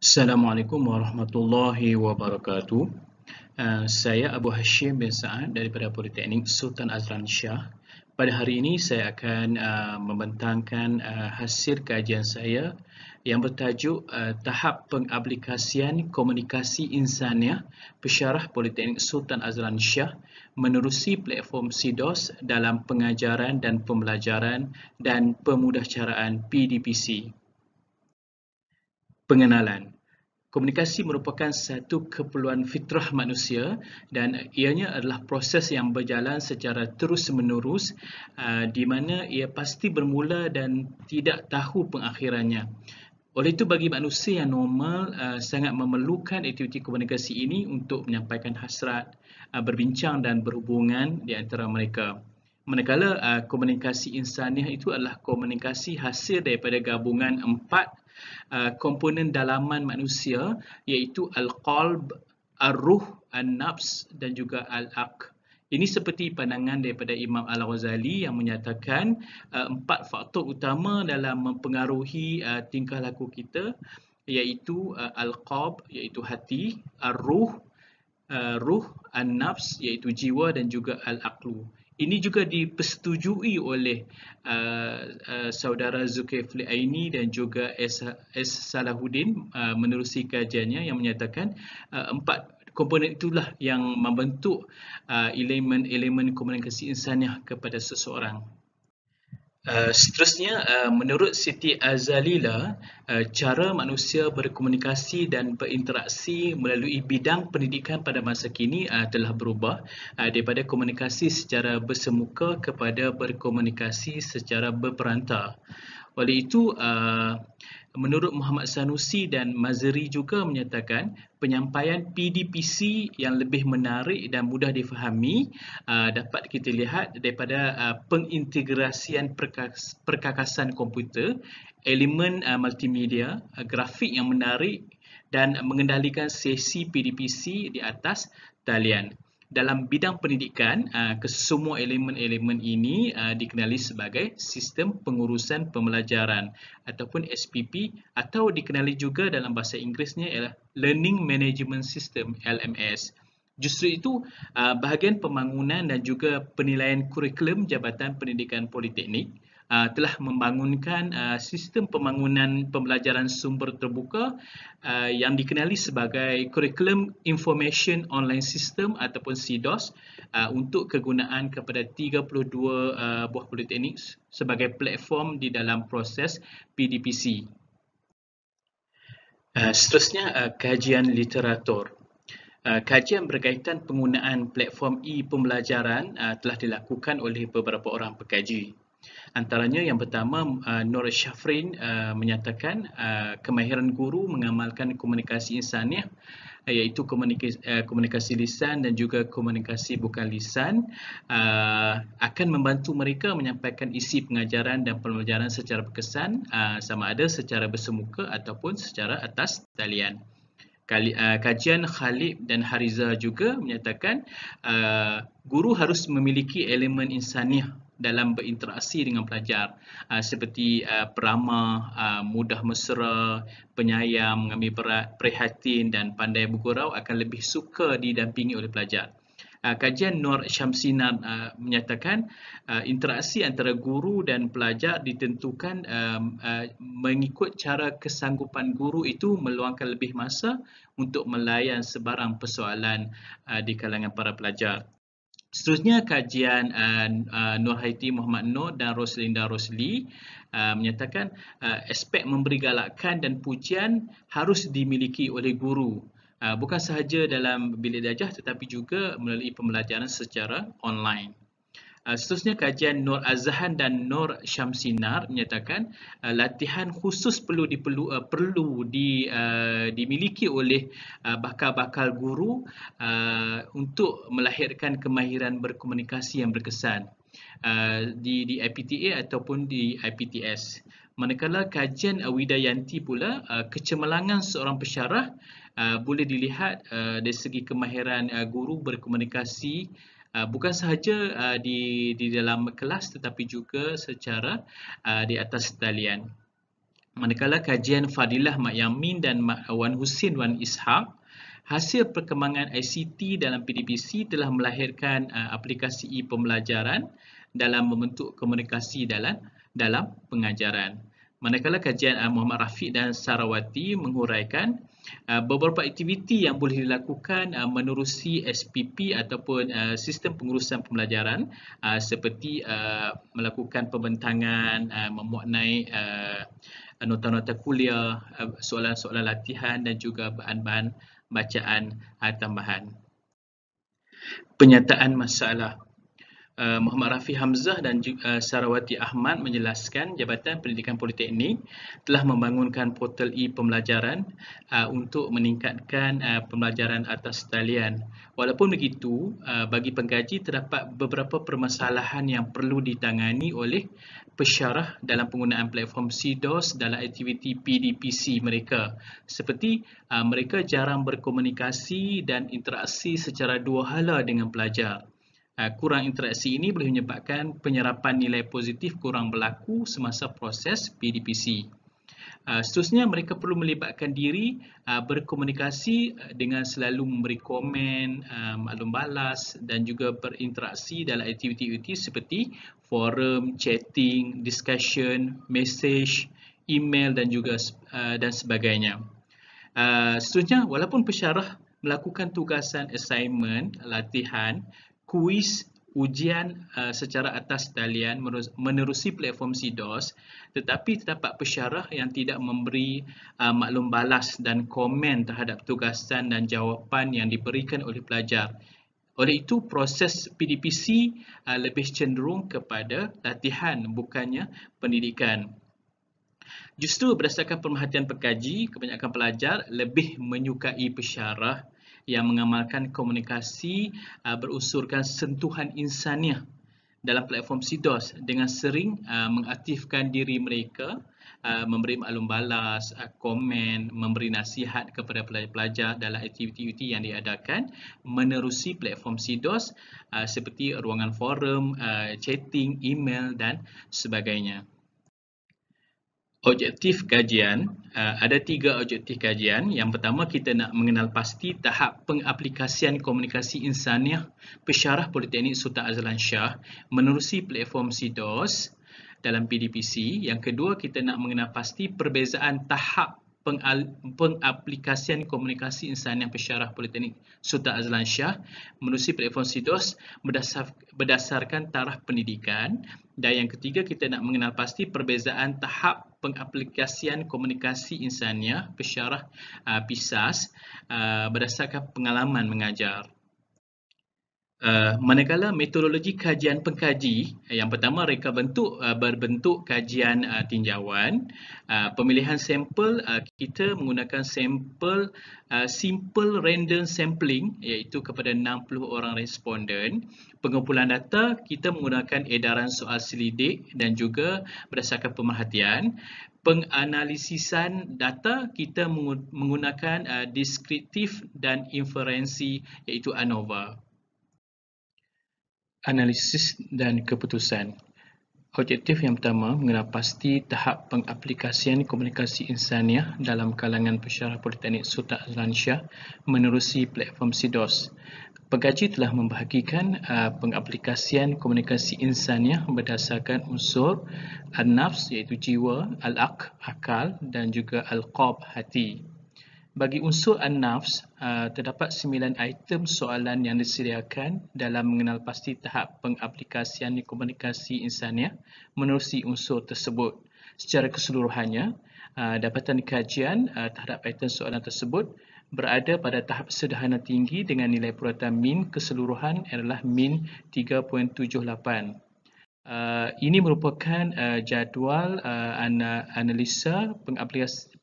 Assalamualaikum warahmatullahi wabarakatuh. Saya Abu Hashim bin Sa'ad daripada Politeknik Sultan Azlan Shah. Pada hari ini saya akan membentangkan hasil kajian saya yang bertajuk Tahap Pengaplikasian Komunikasi Insaniah Pesyarah Politeknik Sultan Azlan Shah menerusi platform SIDOS dalam pengajaran dan pembelajaran dan pemudahcaraan PDPC. Pengenalan. Komunikasi merupakan satu keperluan fitrah manusia dan ianya adalah proses yang berjalan secara terus-menerus di mana ia pasti bermula dan tidak tahu pengakhirannya. Oleh itu bagi manusia yang normal sangat memerlukan aktiviti komunikasi ini untuk menyampaikan hasrat, berbincang dan berhubungan di antara mereka. Manakala komunikasi insaniah itu adalah komunikasi hasil daripada gabungan empat komponen dalaman manusia iaitu al-qalb, ar-ruh, an-nafs dan juga al-aql. Ini seperti pandangan daripada Imam Al-Ghazali yang menyatakan empat faktor utama dalam mempengaruhi tingkah laku kita iaitu al-qalb iaitu hati, ar-ruh, ruh, an-nafs iaitu jiwa dan juga al-aqlu. Ini juga dipersetujui oleh saudara Zulkifli Aini dan juga S. Salahuddin menerusi kajiannya yang menyatakan empat komponen itulah yang membentuk elemen-elemen komunikasi insaniah kepada seseorang. Seterusnya, menurut Siti Azalila, cara manusia berkomunikasi dan berinteraksi melalui bidang pendidikan pada masa kini telah berubah daripada komunikasi secara bersemuka kepada berkomunikasi secara berperantar. Oleh itu, menurut Muhammad Sanusi dan Mazari juga menyatakan penyampaian PDPC yang lebih menarik dan mudah difahami dapat kita lihat daripada pengintegrasian perkakasan komputer, elemen multimedia, grafik yang menarik dan mengendalikan sesi PDPC di atas talian. Dalam bidang pendidikan, kesemua elemen-elemen ini dikenali sebagai sistem pengurusan pembelajaran ataupun SPP atau dikenali juga dalam bahasa Inggerisnya ialah Learning Management System LMS. Justru itu, bahagian pembangunan dan juga penilaian kurikulum Jabatan Pendidikan Politeknik telah membangunkan sistem pembangunan pembelajaran sumber terbuka yang dikenali sebagai Curriculum Information Online System ataupun SIDOS untuk kegunaan kepada 32 buah politeknik sebagai platform di dalam proses PDPC. Seterusnya, kajian literatur. Kajian berkaitan penggunaan platform e-pembelajaran telah dilakukan oleh beberapa orang pekaji. Antaranya yang pertama, Nur Shafrin menyatakan kemahiran guru mengamalkan komunikasi insaniah iaitu komunikasi lisan dan juga komunikasi bukan lisan akan membantu mereka menyampaikan isi pengajaran dan pembelajaran secara berkesan sama ada secara bersemuka ataupun secara atas talian. Kajian Khalid dan Hariza juga menyatakan guru harus memiliki elemen insaniah dalam berinteraksi dengan pelajar seperti peramah, mudah mesra, penyayang, mengambil perhatian dan pandai bergurau akan lebih suka didampingi oleh pelajar. Kajian Nur Syamsinar menyatakan interaksi antara guru dan pelajar ditentukan mengikut cara kesanggupan guru itu meluangkan lebih masa untuk melayan sebarang persoalan di kalangan para pelajar. Seterusnya, kajian Nur Haiti Muhammad Nur dan Roslinda Rosli menyatakan aspek memberi galakan dan pujian harus dimiliki oleh guru. Bukan sahaja dalam bilik darjah tetapi juga melalui pembelajaran secara online. Seterusnya, kajian Nur Azhan dan Nur Syamsinar menyatakan latihan khusus perlu dimiliki oleh bakal-bakal guru untuk melahirkan kemahiran berkomunikasi yang berkesan di IPTA ataupun di IPTS. Manakala kajian Widayanti pula, kecemerlangan seorang pesyarah boleh dilihat dari segi kemahiran guru berkomunikasi bukan sahaja di dalam kelas tetapi juga secara di atas talian. Manakala kajian Fadilah Mak Yamin dan Wan Husin Wan Ishaq, hasil perkembangan ICT dalam PDPC telah melahirkan aplikasi e-pembelajaran dalam membentuk komunikasi dalam pengajaran. Manakala kajian Muhammad Rafiq dan Sarawati menghuraikan beberapa aktiviti yang boleh dilakukan menerusi SPP ataupun sistem pengurusan pembelajaran seperti melakukan pembentangan, memuat naik nota-nota kuliah, soalan-soalan latihan dan juga bahan-bahan bacaan tambahan. Penyataan masalah. Muhammad Rafi Hamzah dan Sarawati Ahmad menjelaskan Jabatan Pendidikan Politeknik telah membangunkan portal e-pembelajaran untuk meningkatkan pembelajaran atas talian. Walaupun begitu, bagi pengkaji terdapat beberapa permasalahan yang perlu ditangani oleh pesyarah dalam penggunaan platform CDOS dalam aktiviti PDPC mereka, seperti mereka jarang berkomunikasi dan interaksi secara dua hala dengan pelajar. Kurang interaksi ini boleh menyebabkan penyerapan nilai positif kurang berlaku semasa proses PDPC. Seterusnya, mereka perlu melibatkan diri berkomunikasi dengan selalu memberi komen, maklum balas dan juga berinteraksi dalam aktiviti-aktiviti seperti forum, chatting, discussion, message, email dan juga dan sebagainya. Seterusnya, walaupun pesyarah melakukan tugasan assignment, latihan, kuis, ujian secara atas talian menerusi platform CDOS, tetapi terdapat pesyarah yang tidak memberi maklum balas dan komen terhadap tugasan dan jawapan yang diberikan oleh pelajar. Oleh itu, proses PDPC lebih cenderung kepada latihan bukannya pendidikan. Justru berdasarkan pemerhatian pengkaji, kebanyakan pelajar lebih menyukai pesyarah yang mengamalkan komunikasi berunsurkan sentuhan insaniah dalam platform CDOS dengan sering mengaktifkan diri mereka, memberi maklum balas, komen, memberi nasihat kepada pelajar-pelajar dalam aktiviti-aktiviti yang diadakan menerusi platform CDOS seperti ruangan forum, chatting, email dan sebagainya. Objektif kajian, ada 3 objektif kajian. Yang pertama, kita nak mengenal pasti tahap pengaplikasian komunikasi insaniah pesyarah Politeknik Sultan Azlan Shah menerusi platform CDOS dalam PDPC. Yang kedua, kita nak mengenal pasti perbezaan tahap pengaplikasian komunikasi insaniah pesyarah Politeknik Sultan Azlan Shah menerusi platform CDOS berdasarkan taraf pendidikan. Dan yang ketiga, kita nak mengenal pasti perbezaan tahap pengaplikasian komunikasi insaniah pesyarah PISAS berdasarkan pengalaman mengajar. Manakala metodologi kajian pengkaji, yang pertama reka berbentuk kajian tinjauan. Pemilihan sampel, kita menggunakan sampel simple random sampling iaitu kepada 60 orang responden. Pengumpulan data, kita menggunakan edaran soal selidik dan juga berdasarkan pemerhatian. Penganalisisan data, kita menggunakan deskriptif dan inferensi iaitu ANOVA. Analisis dan keputusan. Objektif yang pertama, mengenal pasti tahap pengaplikasian komunikasi insaniah dalam kalangan pesyarah Politeknik Sultan Azlan Shah menerusi platform CDOS. Pengkaji telah membahagikan pengaplikasian komunikasi insaniah berdasarkan unsur an-nafs iaitu jiwa, al-aql akal dan juga al-qalb hati. Bagi unsur an-nafs, terdapat 9 item soalan yang disediakan dalam mengenal pasti tahap pengaplikasian komunikasi insaniah menerusi unsur tersebut. Secara keseluruhannya, dapatan kajian terhadap item soalan tersebut berada pada tahap sederhana tinggi dengan nilai puratan min keseluruhan adalah min 3.78. Ini merupakan jadual analisa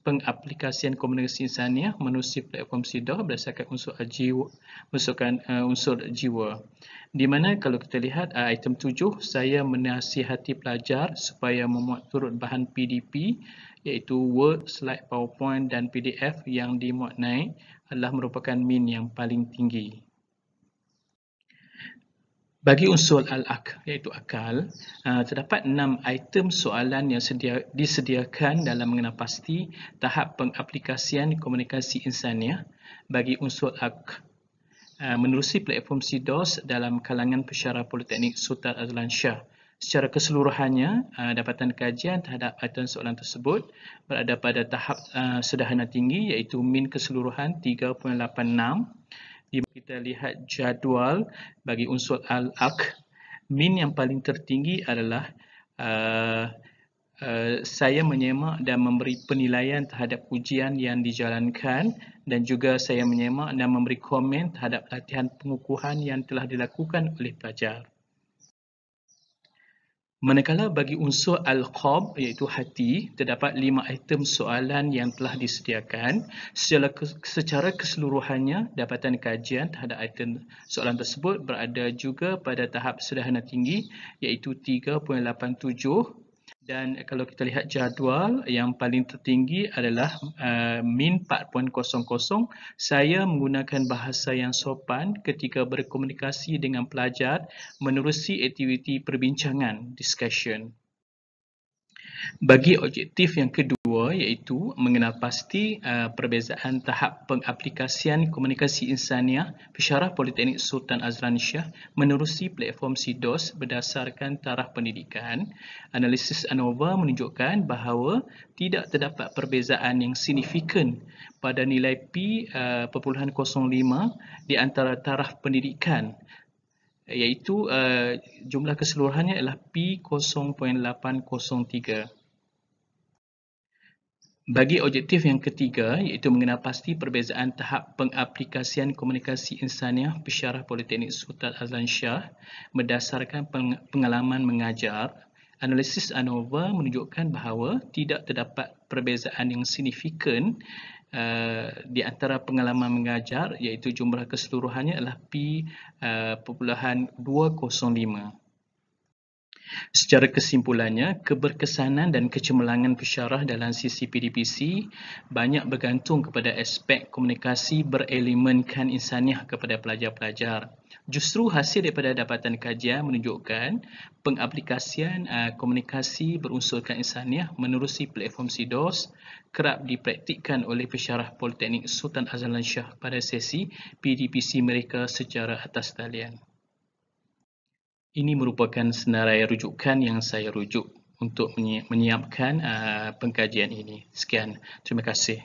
pengaplikasian komunikasi insaniah menerusi platform CDOS berdasarkan unsur jiwa. Di mana kalau kita lihat item 7, saya menasihati pelajar supaya memuat turut bahan PDP iaitu Word, slide PowerPoint dan PDF yang dimuat naik adalah merupakan min yang paling tinggi. Bagi unsur al-ak, iaitu akal, terdapat 6 item soalan yang disediakan dalam mengenal pasti tahap pengaplikasian komunikasi insaniah bagi unsur ak. Menerusi platform CDOS dalam kalangan pensyarah Politeknik Sultan Azlan Shah. Secara keseluruhannya, dapatan kajian terhadap item soalan tersebut berada pada tahap sederhana tinggi iaitu min keseluruhan 3.86. Kita lihat jadual bagi unsur al-ak. Min yang paling tertinggi adalah saya menyemak dan memberi penilaian terhadap ujian yang dijalankan dan juga saya menyemak dan memberi komen terhadap latihan pengukuhan yang telah dilakukan oleh pelajar. Manakala bagi unsur al-qalb iaitu hati, terdapat 5 item soalan yang telah disediakan. Secara keseluruhannya, dapatan kajian terhadap item soalan tersebut berada juga pada tahap sederhana tinggi iaitu 3.87. Dan kalau kita lihat jadual, yang paling tertinggi adalah min 4.00. Saya menggunakan bahasa yang sopan ketika berkomunikasi dengan pelajar menerusi aktiviti perbincangan, discussion. Bagi objektif yang kedua iaitu mengenal pasti perbezaan tahap pengaplikasian komunikasi insaniah pensyarah Politeknik Sultan Azlan Shah menerusi platform CDOS berdasarkan taraf pendidikan. Analisis ANOVA menunjukkan bahawa tidak terdapat perbezaan yang signifikan pada nilai P.05 di antara taraf pendidikan, iaitu jumlah keseluruhannya ialah P0.803. Bagi objektif yang ketiga iaitu mengenal pasti perbezaan tahap pengaplikasian komunikasi insaniah pensyarah Politeknik Sultan Azlan Shah berdasarkan pengalaman mengajar, analisis ANOVA menunjukkan bahawa tidak terdapat perbezaan yang signifikan di antara pengalaman mengajar iaitu jumlah keseluruhannya adalah P.205. Secara kesimpulannya, keberkesanan dan kecemerlangan pensyarah dalam sisi PDPC banyak bergantung kepada aspek komunikasi berelemenkan insaniah kepada pelajar-pelajar. Justru hasil daripada dapatan kajian menunjukkan pengaplikasian komunikasi berunsurkan insaniah menerusi platform CDOS kerap dipraktikkan oleh pensyarah Politeknik Sultan Azlan Shah pada sesi PDPC mereka secara atas talian. Ini merupakan senarai rujukan yang saya rujuk untuk menyiapkan pengkajian ini. Sekian, terima kasih.